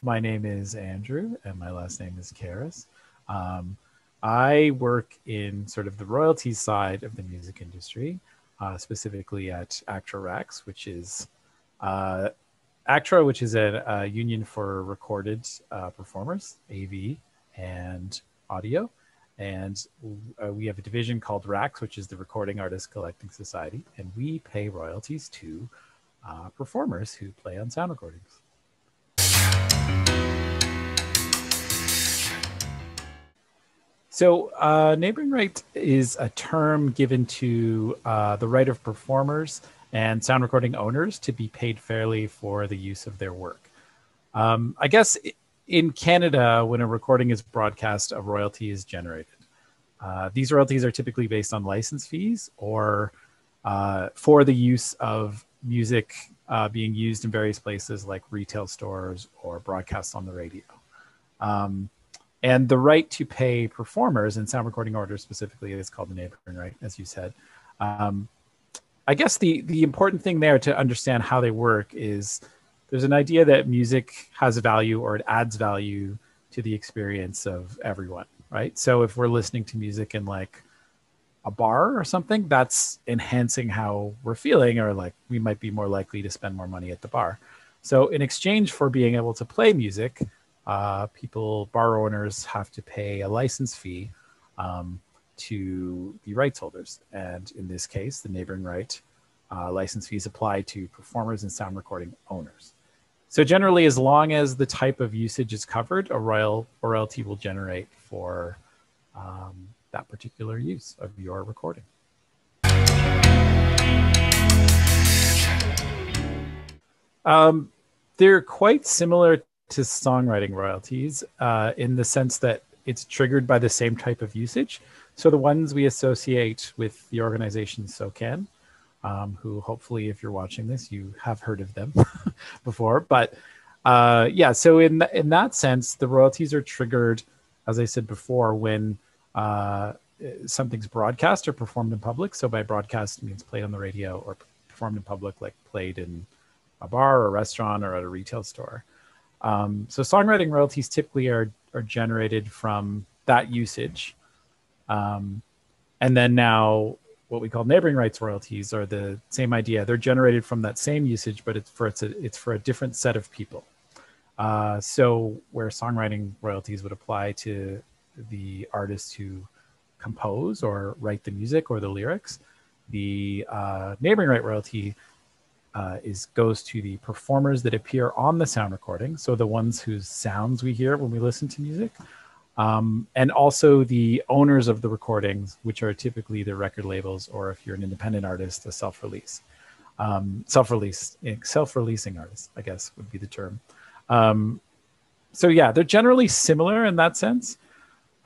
My name is Andrew, and my last name is Karis. Um, I work in sort of the royalties side of the music industry, specifically at ACTRA RACS, which is uh, ACTRA, which is a union for recorded performers, AV and audio. And we have a division called RACS, which is the Recording Artists Collecting Society, and we pay royalties to performers who play on sound recordings. So, neighboring right is a term given to the right of performers and sound recording owners to be paid fairly for the use of their work. I guess in Canada, when a recording is broadcast, a royalty is generated. These royalties are typically based on license fees or for the use of music being used in various places like retail stores or broadcasts on the radio. And the right to pay performers in sound recording orders specifically is called the neighboring right, as you said. I guess the important thing there to understand how they work is there's an idea that music has a value or it adds value to the experience of everyone, right? So if we're listening to music in like a bar or something, that's enhancing how we're feeling, or like we might be more likely to spend more money at the bar. So in exchange for being able to play music, bar owners have to pay a license fee to the rights holders. And in this case, the neighboring right license fees apply to performers and sound recording owners. So generally, as long as the type of usage is covered, a royalty will generate for that particular use of your recording. They're quite similar to songwriting royalties in the sense that it's triggered by the same type of usage. So the ones we associate with the organization SOCAN, who hopefully if you're watching this, you have heard of them before. But yeah, so in that sense, the royalties are triggered, as I said before, when something's broadcast or performed in public. So by broadcast means played on the radio or performed in public, like played in a bar or a restaurant or at a retail store. So songwriting royalties typically are generated from that usage. And then now what we call neighboring rights royalties are the same idea. They're generated from that same usage, but it's for a different set of people. So where songwriting royalties would apply to the artists who compose or write the music or the lyrics, the neighboring right royalty goes to the performers that appear on the sound recording, so the ones whose sounds we hear when we listen to music, and also the owners of the recordings, which are typically the record labels, or if you're an independent artist, a self-releasing artist, I guess would be the term. So yeah, they're generally similar in that sense.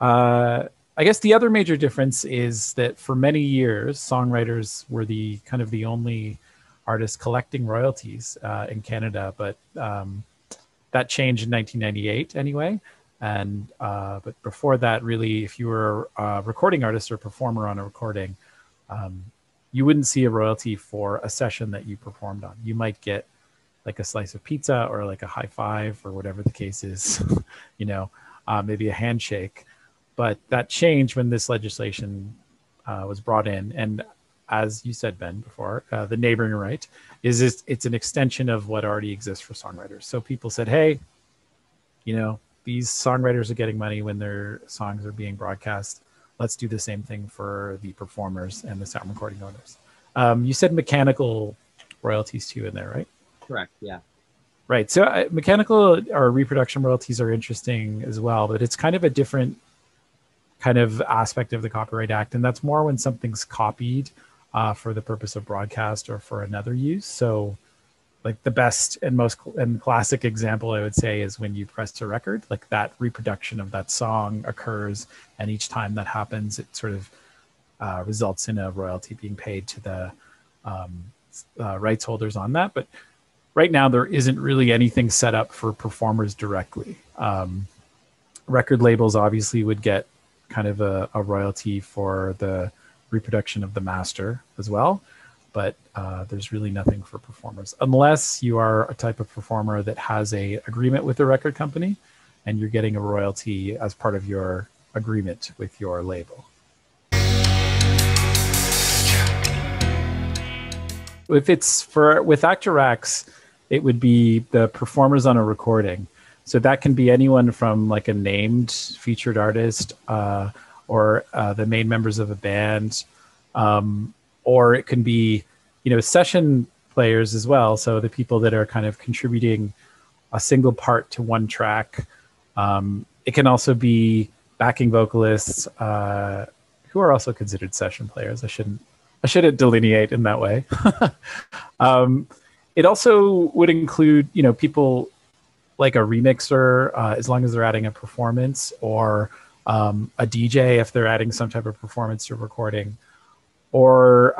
I guess the other major difference is that for many years, songwriters were the only artists collecting royalties in Canada, but that changed in 1998 anyway. And but before that, really, if you were a recording artist or performer on a recording, you wouldn't see a royalty for a session that you performed on. You might get like a slice of pizza or like a high five or whatever the case is, maybe a handshake. But that changed when this legislation was brought in. And as you said, Ben, before, the neighboring right it's an extension of what already exists for songwriters. So people said, hey, these songwriters are getting money when their songs are being broadcast. Let's do the same thing for the performers and the sound recording owners. You said mechanical royalties too in there, right? Correct, yeah. Right. So mechanical or reproduction royalties are interesting as well, but it's kind of a different kind of aspect of the Copyright Act. And that's more when something's copied for the purpose of broadcast or for another use. So like the best and most classic example I would say is when you press a record, like that reproduction of that song occurs. And each time that happens, it sort of results in a royalty being paid to the rights holders on that. But right now, there isn't really anything set up for performers directly. Record labels obviously would get kind of a royalty for the reproduction of the master as well. but there's really nothing for performers unless you are a type of performer that has a agreement with the record company and you're getting a royalty as part of your agreement with your label. If it's with ACTRA RACS, it would be the performers on a recording. So that can be anyone from like a named featured artist or the main members of a band, or it can be, session players as well. So the people that are kind of contributing a single part to one track. It can also be backing vocalists who are also considered session players. I shouldn't delineate in that way. It also would include, people like a remixer, as long as they're adding a performance, or a DJ if they're adding some type of performance to recording, or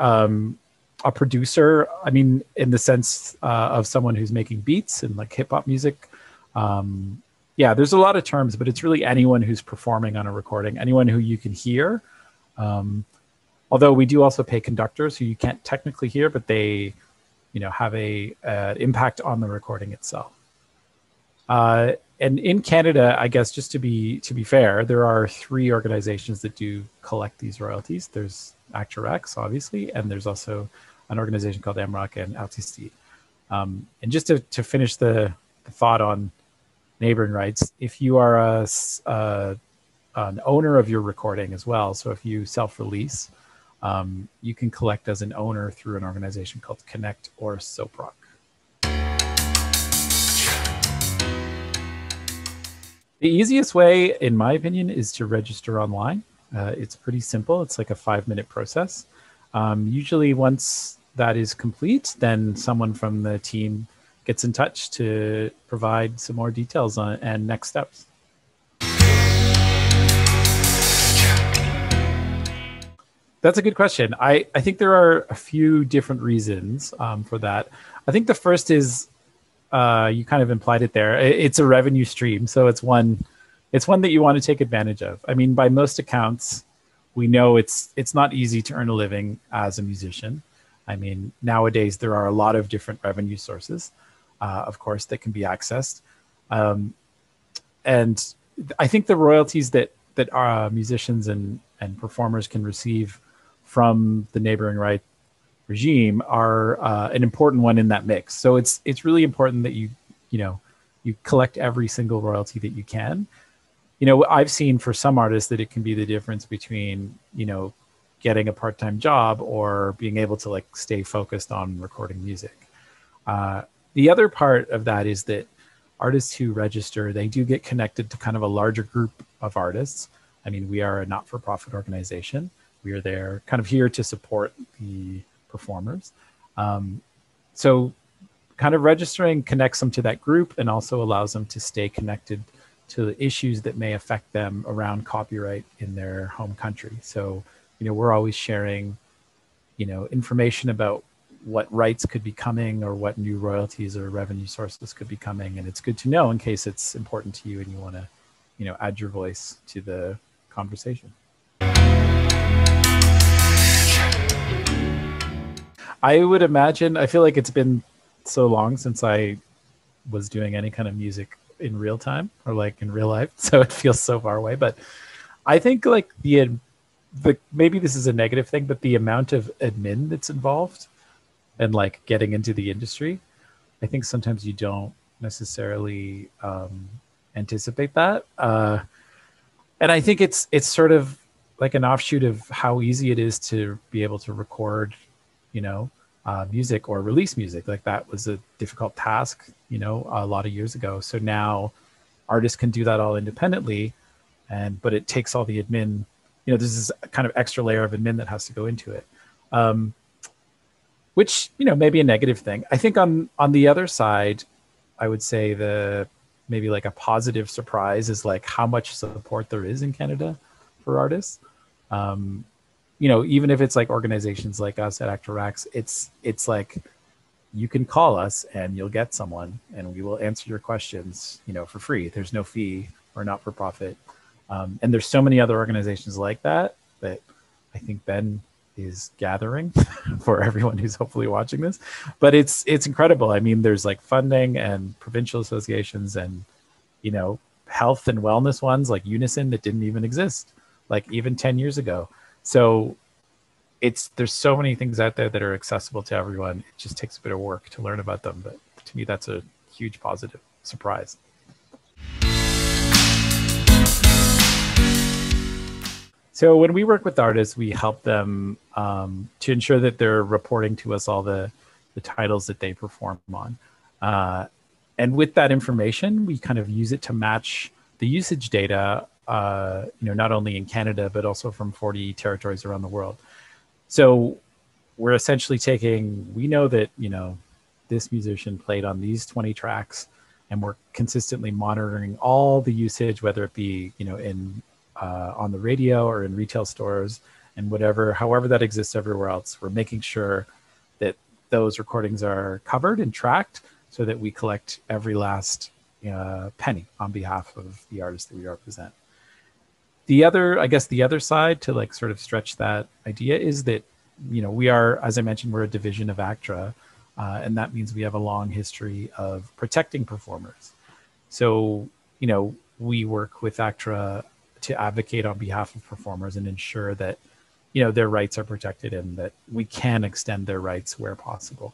a producer. I mean, in the sense of someone who's making beats and like hip hop music. Yeah, there's a lot of terms, but it's really anyone who's performing on a recording, anyone who you can hear. Although we do also pay conductors who you can't technically hear, but they, have a impact on the recording itself. And in Canada, I guess just to be fair, there are 3 organizations that do collect these royalties. There's ACTRA RACS, obviously, and there's also an organization called MROC and Artistes. And just to finish the thought on neighboring rights, if you are an owner of your recording as well, so if you self-release, you can collect as an owner through an organization called Connect or SOPROC. The easiest way, in my opinion, is to register online. It's pretty simple. It's like a 5-minute process. Usually once that is complete, then someone from the team gets in touch to provide some more details on and next steps. That's a good question. I think there are a few different reasons for that. I think the first is, you kind of implied it there. It's a revenue stream, so it's one that you want to take advantage of. I mean, by most accounts, we know it's not easy to earn a living as a musician. I mean, nowadays there are a lot of different revenue sources, of course, that can be accessed. And I think the royalties that musicians and performers can receive from the neighboring right regime are an important one in that mix. So it's really important that you collect every single royalty that you can. I've seen for some artists that it can be the difference between, getting a part-time job or being able to like stay focused on recording music. The other part of that is that artists who register, they do get connected to kind of a larger group of artists. I mean, we are a not-for-profit organization. We are there kind of here to support the performers. So kind of registering connects them to that group and also allows them to stay connected to the issues that may affect them around copyright in their home country. So, we're always sharing, information about what rights could be coming or what new royalties or revenue sources could be coming. And it's good to know in case it's important to you and you want to, add your voice to the conversation. I would imagine, I feel like it's been so long since I was doing any kind of music in real time or like in real life. So it feels so far away, but I think like maybe this is a negative thing, but the amount of admin that's involved and like getting into the industry, I think sometimes you don't necessarily anticipate that. And I think it's sort of like an offshoot of how easy it is to be able to record, music or release music. Like that was a difficult task, a lot of years ago. So now artists can do that all independently, but it takes all the admin, there's this kind of extra layer of admin that has to go into it, which, may be a negative thing. I think on the other side, I would say maybe like a positive surprise is like how much support there is in Canada for artists. Even if it's like organizations like us at ACTRA RACS, it's like you can call us and you'll get someone and we will answer your questions, for free. There's no fee. We're not for profit. And there's so many other organizations like that I think Ben is gathering for everyone who's hopefully watching this. But it's incredible. I mean, there's like funding and provincial associations and, you know, health and wellness ones like Unison that didn't even exist like even 10 years ago. So there's so many things out there that are accessible to everyone. It just takes a bit of work to learn about them. But to me, that's a huge positive surprise. So when we work with artists, we help them to ensure that they're reporting to us all the titles that they perform on. And with that information, we kind of use it to match the usage data, you know, not only in Canada, but also from 40 territories around the world. So we're essentially we know that, you know, this musician played on these 20 tracks, and we're consistently monitoring all the usage, whether it be, you know, in on the radio or in retail stores and however that exists everywhere else. We're making sure that those recordings are covered and tracked so that we collect every last penny on behalf of the artists that we represent. The other side to like sort of stretch that idea is that, you know, we are, as I mentioned, we're a division of ACTRA, and that means we have a long history of protecting performers. So, you know, we work with ACTRA to advocate on behalf of performers and ensure that, you know, their rights are protected and that we can extend their rights where possible.